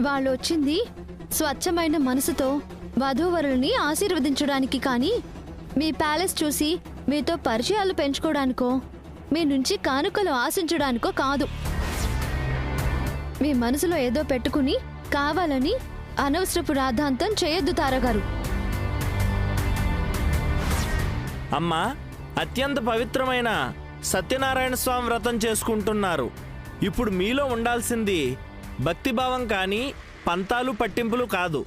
వాళ్ళొచ్చింది స్వచ్ఛమైన మనసుతో వధూవరుల్ని ఆశీర్వదించడానికి కానీ మీ ప్యాలెస్ చూసి మీతో పరిచయాలు పెంచుకోవడానికో మీ నుంచి కానుకలు ఆశించడానికో కాదు. మీ మనసులో ఏదో పెట్టుకుని కావాలని అనవసరపు రాద్ధాంతం చేయొద్దు తారగారు. అమ్మా, అత్యంత పవిత్రమైన సత్యనారాయణ స్వామి వ్రతం చేసుకుంటున్నారు. ఇప్పుడు మీలో ఉండాల్సింది భక్తిభావం కానీ పంతాలు పట్టింపులు కాదు.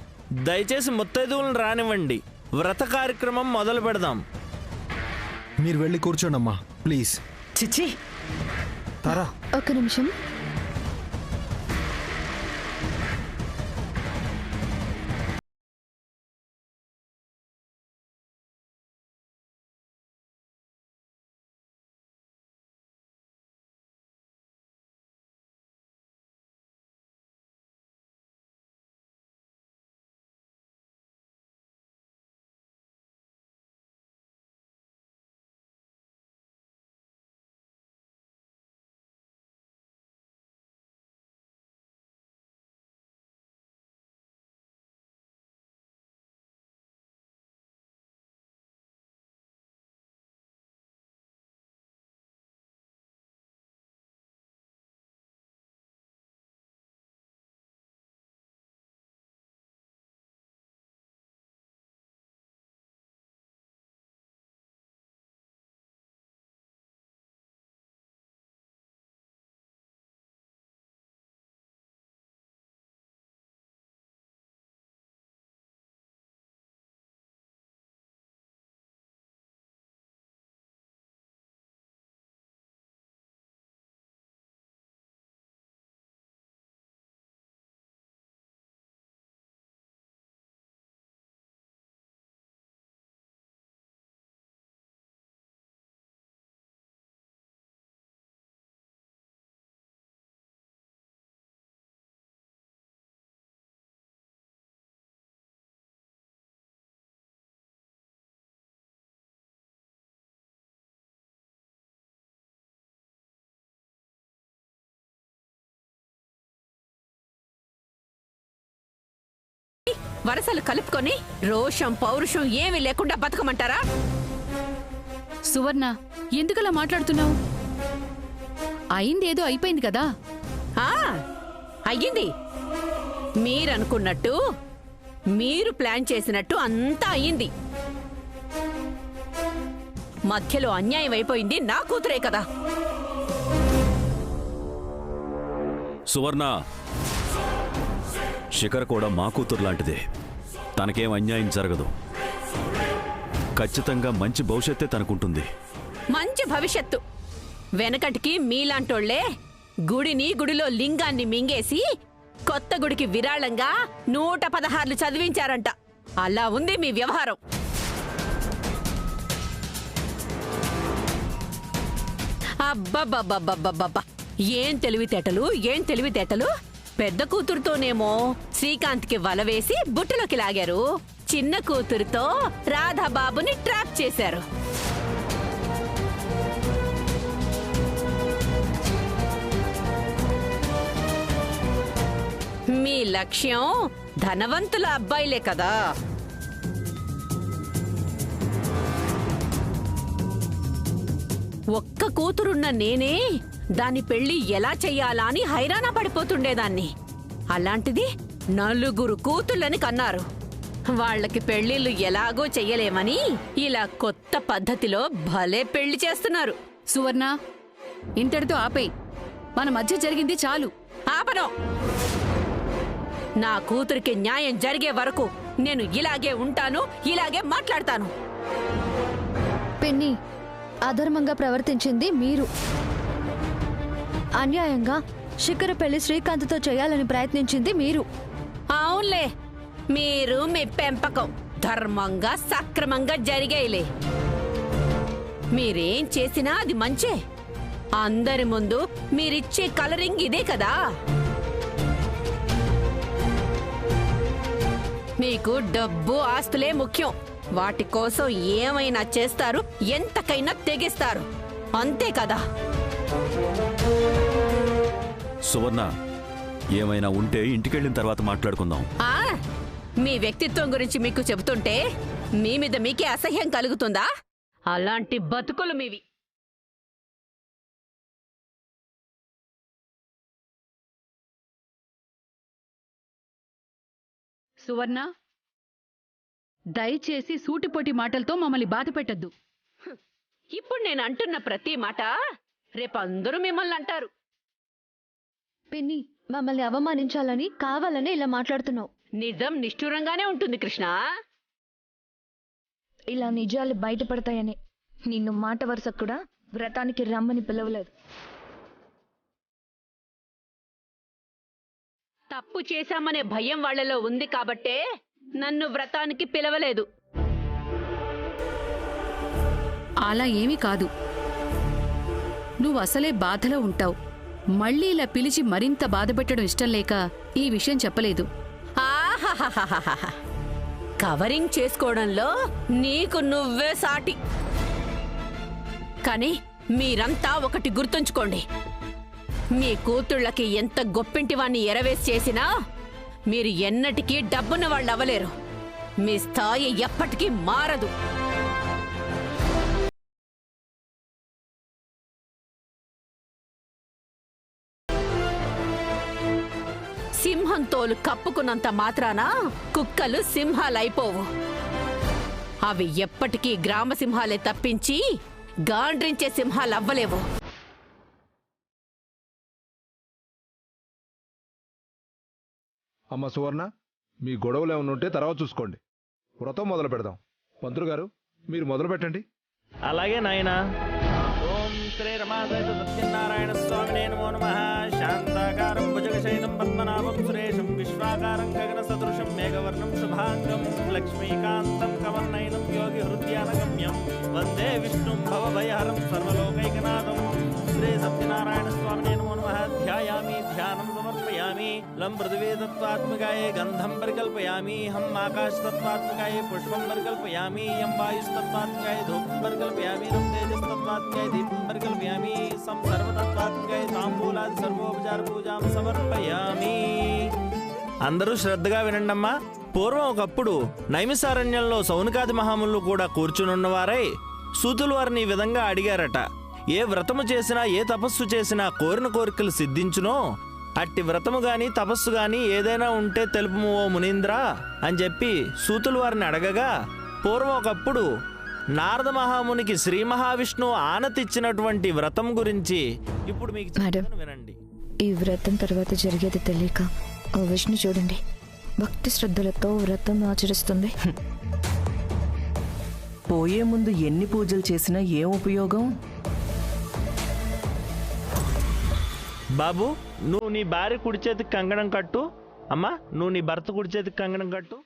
దయచేసి ముత్తైదువులను రానివ్వండి. వ్రత కార్యక్రమం మొదలు పెడదాం. మీరు వెళ్ళి కూర్చోండమ్మా ప్లీజ్. చిచి, తారా ఒక్క నిమిషం. వరసలు కలుపుకొని రోషం పౌరుషం ఏమీ లేకుండా బతకమంటారా? సువర్ణ, ఎందుకలా మాట్లాడుతున్నావు? అయిందేదో అయిపోయింది కదా. అయ్యింది. మీరనుకున్నట్టు, మీరు ప్లాన్ చేసినట్టు అంతా అయ్యింది. మధ్యలో అన్యాయం అయిపోయింది నా కూతురే కదా. సువర్ణ, శిఖర్ కూడా మా కూతురు లాంటిదే. తనకేం అన్యాయం జరగదు. ఖచ్చితంగా మంచి భవిష్యత్తే తనకుంటుంది. మంచి భవిష్యత్తు. వెనకటికి మీలాంటోళ్లే గుడిలో లింగాన్ని మింగేసి కొత్త గుడికి విరాళంగా 116 చదివించారంట. అలా ఉంది మీ వ్యవహారం. అబ్బబ్బబ్బబ్బబ్బబ్బా, ఏం తెలివితేటలు. పెద్ద కూతురుతోనేమో శ్రీకాంత్కి వల వేసి బుట్టలోకి లాగారు. చిన్న కూతురుతో రాధాబాబుని ట్రాప్ చేశారు. మీ లక్ష్యం ధనవంతుల అబ్బాయిలే కదా. ఒక్క కూతురున్న నేనే దాని పెళ్లి ఎలా చెయ్యాలా అని హైరాణ పడిపోతుండేదాన్ని. అలాంటిది 4 కూతుళ్ళని కన్నారు. వాళ్లకి పెళ్లిళ్ళు ఎలాగో చెయ్యలేమని ఇలా కొత్త పద్ధతిలో భలే పెళ్లి చేస్తున్నారు. సువర్ణ, ఇంతటితో ఆపేయ్. మన మధ్య జరిగింది చాలు. ఆపను. నా కూతురికి న్యాయం జరిగే వరకు నేను ఇలాగే ఉంటాను, ఇలాగే మాట్లాడతాను. పిన్ని, అధర్మంగా ప్రవర్తించింది మీరు. అన్యాయంగా శిఖర్ పెళ్లి శ్రీకాంత్తో చేయాలని ప్రయత్నించింది మీరు. అవునులే, మీరు మీ పెంపకం ధర్మంగా సక్రమంగా జరిగేలే. మీరేం చేసినా అది మంచే. అందరి ముందు మీరిచ్చే కలరింగ్ ఇదే కదా. మీకు డబ్బు ఆస్తులే ముఖ్యం. వాటి కోసం ఏమైనా చేస్తారు, ఎంతకైనా తెగిస్తారు. అంతే కదా. సువర్ణ, ఏమైనా ఉంటే ఇంటికెళ్ళిన తర్వాత మాట్లాడుకుందాం. ఆ మీ వ్యక్తిత్వం గురించి మీకు చెబుతుంటే మీ మీద మీకే అసహ్యం కలుగుతుందా? అలాంటి బతుకులు మీవి. సువర్ణ, దయచేసి సూటిపోటి మాటలతో మమ్మల్ని బాధ పెట్టద్దు. ఇప్పుడు నేను అంటున్న ప్రతి మాట రేపు అందరూ మిమ్మల్ని అంటారు. పిన్ని, మమ్మల్ని అవమానించాలని కావాలనే ఇలా మాట్లాడుతున్నావు. నిజం నిష్ఠూరంగానే ఉంటుంది కృష్ణ. ఇలా నిజాలు బయటపడతాయని నిన్ను మాట వరుస కూడా వ్రతానికి రమ్మని పిలవలేదు. తప్పు చేశామనే భయం వాళ్లలో ఉంది కాబట్టే నన్ను వ్రతానికి పిలవలేదు. అలా ఏమీ కాదు. నువ్వు అసలే బాధలో ఉంటావు. మళ్ళీ ఇలా పిలిచి మరింత బాధ పెట్టడం ఇష్టం లేక ఈ విషయం చెప్పలేదు. ఆహాహాహాహా. కవరింగ్ చేసుకోవడంలో నీకు నువ్వే సాటి. కానీ మీరంతా ఒకటి గుర్తుంచుకోండి, మీ కూతుళ్ళకి ఎంత గొప్పింటివాణ్ణి ఎరవేసి చేసినా మీరు ఎన్నటికీ డబ్బున్న వాళ్ళు అవ్వలేరు. మీ స్థాయి ఎప్పటికీ మారదు. సింహం తోలు కప్పుకున్నంత మాత్రాన కుక్కలు సింహాలైపోవు. అవి ఎప్పటికీ గ్రామ సింహాలే తప్పించి గాండ్రించే సింహాలవ్వలేవు. అమ్మ సువర్ణ, మీ గొడవలు ఏమైనా ఉంటే తర్వాత చూసుకోండి. వ్రతం మొదలు పెడదాం. పంతులు గారు, మీరు మొదలు పెట్టండి. అలాగే నాయనా. ఓం శ్రీ రమాదేవి సత్యనారాయణ స్వామినే నమో నమః. శాంతాకారం భుజగశయనం పద్మనాభం సురేశం విశ్వాకారం గగన సదృశం మేఘవర్ణం శుభాంగం లక్ష్మీకాంతం కవర్ణైనం యోగి హృద్యానగమ్యం వందే విష్ణుం భవభయహరం సర్వలోకైకనాథం. శ్రీ సత్యనారాయణ స్వామినే నమో నమః. ధ్యాయామి ధ్యానం సమర్పయామి. లం పృథివీ తత్వాత్మకాయ గంధం పరికల్పయామి. హం ఆకాశ తత్వాత్మకాయ పుష్పం పరికల్పయామి. యం వాయుస్తత్వాత్మకాయ ధూపం పరికల్పయామి. రం తేజస్తత్వాత్మకాయ దీపం పరికల్పయామి. సం సర్వతత్వాత్మకాయ తాంబూలాది సర్వోపచార పూజాం సమర్పయామి. అందరూ శ్రద్ధగా వినండమ్మా. పూర్వం ఒకప్పుడు నైమిసారణ్యంలో సౌనకాది మహాములు కూడా కూర్చునున్నవారై సూతులు వారిని ఈ విధంగా అడిగారట. ఏ వ్రతము చేసినా ఏ తపస్సు చేసినా కోరిన కోరికలు సిద్ధించునో అట్టి వ్రతము గాని తపస్సు గాని ఏదైనా ఉంటే తెలుపుము ఓ మునీంద్ర అని చెప్పి సూతులు వారిని అడగగా, పూర్వం ఒకప్పుడు నారద మహామునికి శ్రీ మహావిష్ణువు ఆనతిచ్చినటువంటి వ్రతం గురించి ఇప్పుడు మీకు చెప్తాను, వినండి. ఈ వ్రతం తర్వాత జరిగేది తెలియక ఆ విష్ణు చూడండి భక్తి శ్రద్ధలతో వ్రతం ఆచరిస్తుంది. పోయే ముందు ఎన్ని పూజలు చేసినా ఏం ఉపయోగం? బాబు, నువ్వు నీ భార్య కుడి చేతికి కంగణం కట్టు. అమ్మా, నువ్వు నీ భర్త కుడి చేతికి కంగణం కట్టు.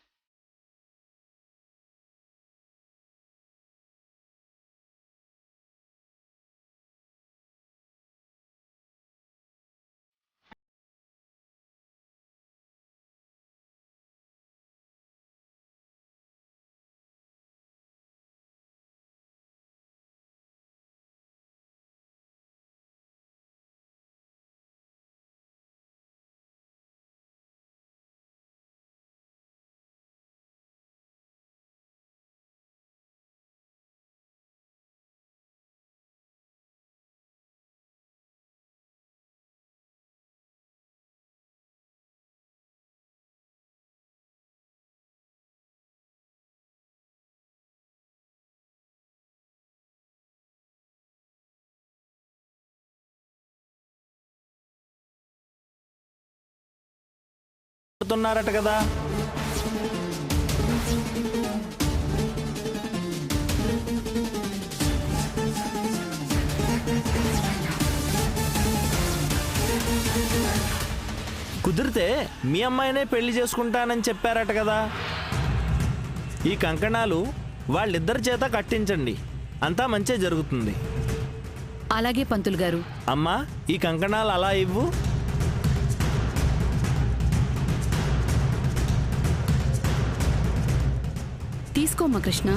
తున్నారట కదా. కుదిరితే మీ అమ్మాయినే పెళ్లి చేసుకుంటానని చెప్పారట కదా. ఈ కంకణాలు వాళ్ళిద్దరి చేత కట్టించండి, అంతా మంచే జరుగుతుంది. అలాగే పంతులు గారు. అమ్మా, ఈ కంకణాలు అలా ఇవ్వు. తీసుకోమ్మా కృష్ణ.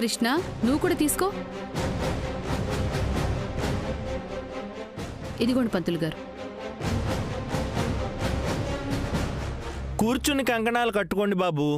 కృష్ణ నువ్వు కూడా తీసుకో. ఇదిగోండి పంతులు గారు. కూర్చుని కంకణాలు కట్టుకోండి బాబు.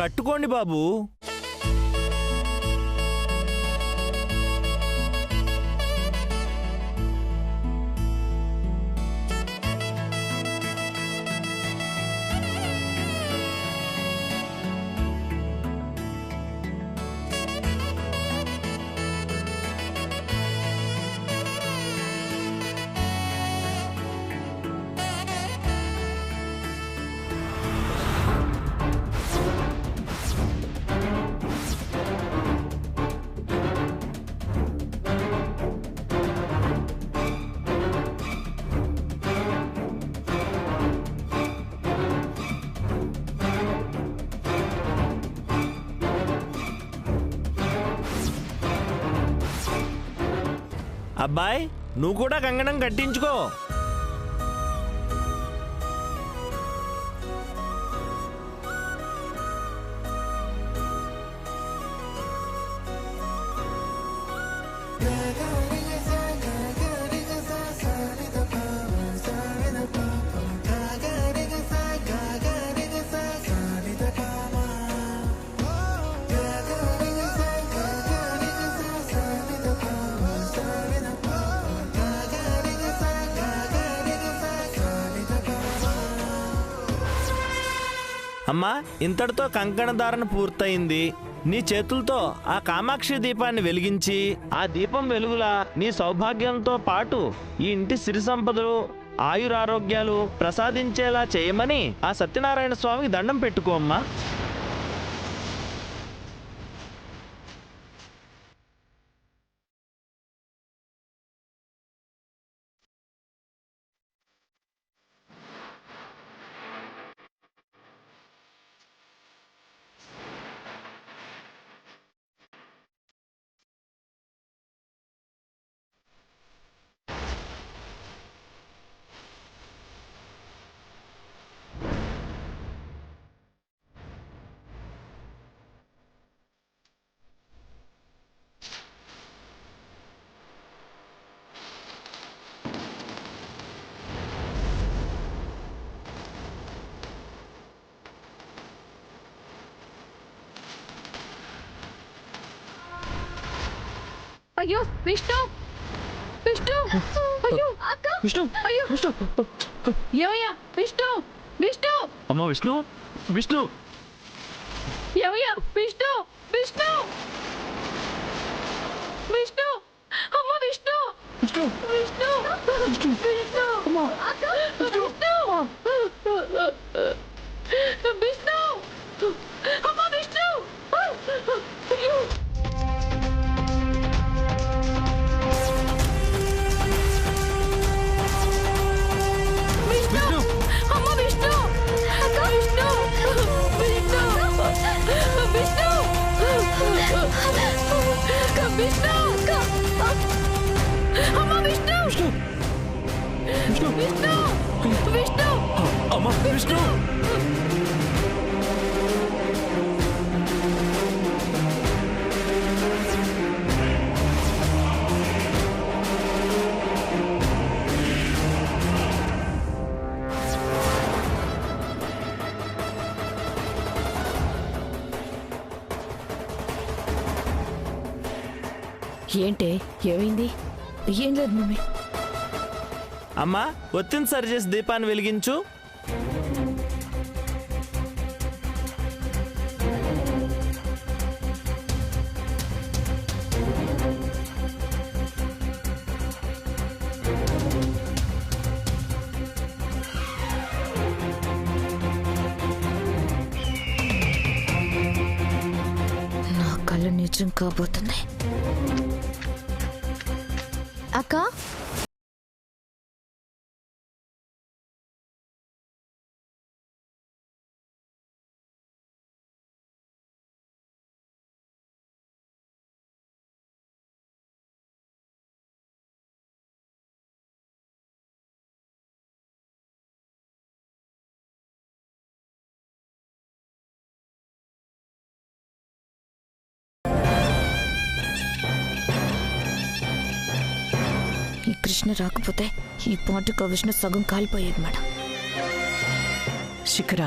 కట్టుకోండి బాబు. అబ్బాయ్ నువ్వు కూడా కంగణం కట్టించుకో. అమ్మా, ఇంతటితో కంకణ ధారణ పూర్తయింది. నీ చేతులతో ఆ కామాక్షి దీపాన్ని వెలిగించి ఆ దీపం వెలుగులా నీ సౌభాగ్యంతో పాటు ఈ ఇంటి సిరి సంపదలు ఆయురారోగ్యాలు ప్రసాదించేలా చేయమని ఆ సత్యనారాయణ స్వామికి దండం పెట్టుకో అమ్మా. అయ్యో విష్ణు, విష్ణు, అయ్యో విష్ణు, అయ్యో విష్ణు, ఏమయ్యా విష్ణు, విష్ణు, అమ్మ విష్ణు, విష్ణు, ఏమయ్యా విష్ణు, విష్ణు, విష్ణు, అమ్మ విష్ణు, విష్ణు, విష్ణు, విష్ణు, విష్ణు, అమ్మ విష్ణు, విష్ణు, అమ్మ విష్ణు, అయ్యో విష్ణు, అమ్మ విష్ణు, విష్ణు, విష్ణు, విష్ణు, విష్ణు, అమ్మ విష్ణు, విష్ణు, విష్ణు, విష్ణు, అమ్మ విష్ణు. ఏంటే ఏమైంది? ఏం లేదు మమ్మీ. అమ్మా, ఒత్తిని సరిచేసి దీపాన్ని వెలిగించు. నిజం కాబోతుంది. అక్క, ఈ కృష్ణ రాకపోతే ఈ పాటుకు విష్ణు సగం కాలిపోయేది మేడం. శిఖర,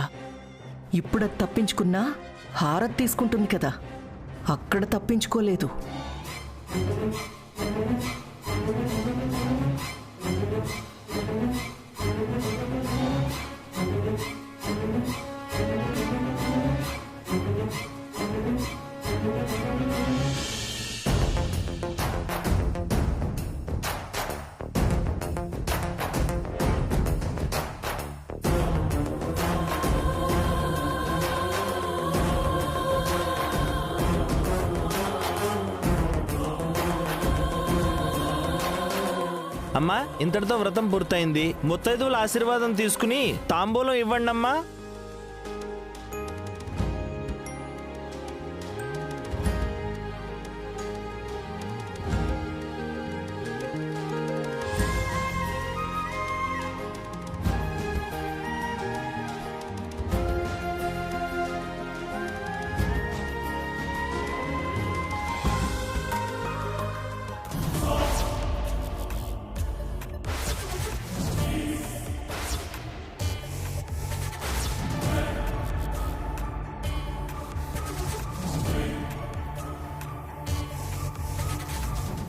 ఇప్పుడు తప్పించుకున్నా హారతి తీసుకుంటుంది కదా, అక్కడ తప్పించుకోలేదు. అమ్మా, ఇంతటితో వ్రతం పూర్తయింది. ముత్తైదువుల ఆశీర్వాదం తీసుకుని తాంబూలం ఇవ్వండి అమ్మా.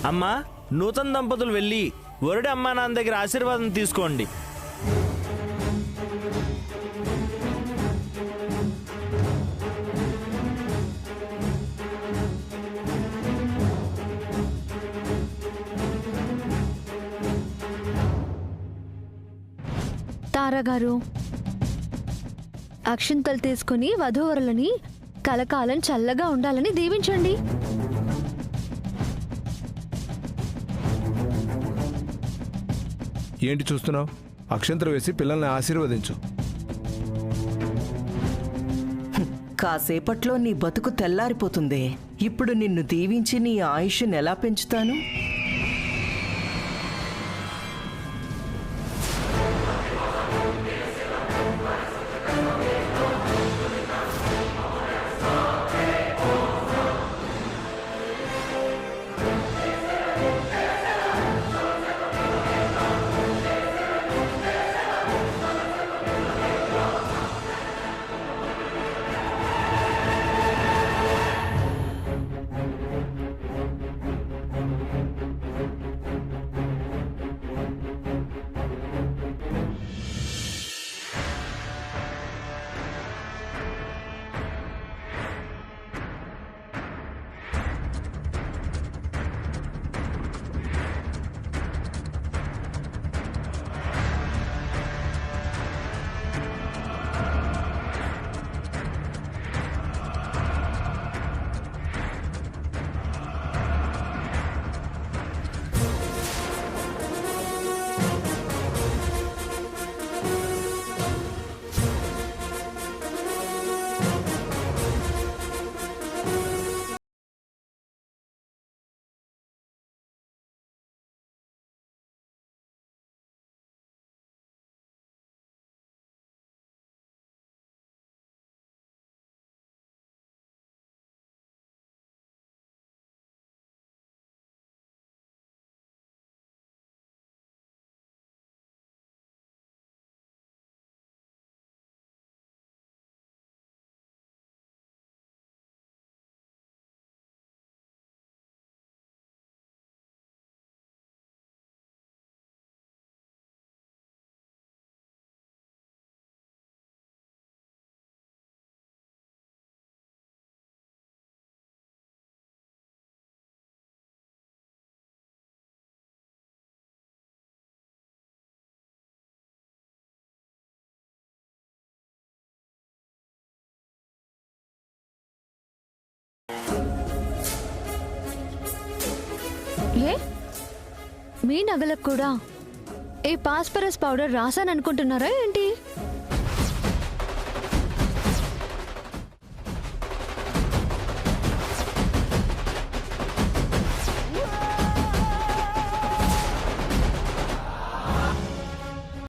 అమ్మా, నూతన దంపతులు వెళ్ళి వరుడి అమ్మా నాన్న దగ్గర ఆశీర్వాదం తీసుకోండి. తారాగారు, అక్షింతలు తీసుకుని వధూవరులని కలకాలం చల్లగా ఉండాలని దీవించండి. ఏంటి చూస్తున్నావు? అక్షంతలు వేసి పిల్లల్ని ఆశీర్వదించు. కాసేపట్లో నీ బతుకు తెల్లారిపోతుంది. ఇప్పుడు నిన్ను దీవించి నీ ఆయుష్ని ఎలా పెంచుతాను? మీ నగలకు కూడా ఈ పాస్పరస్ పౌడర్ రాసాననుకుంటున్నారా ఏంటి?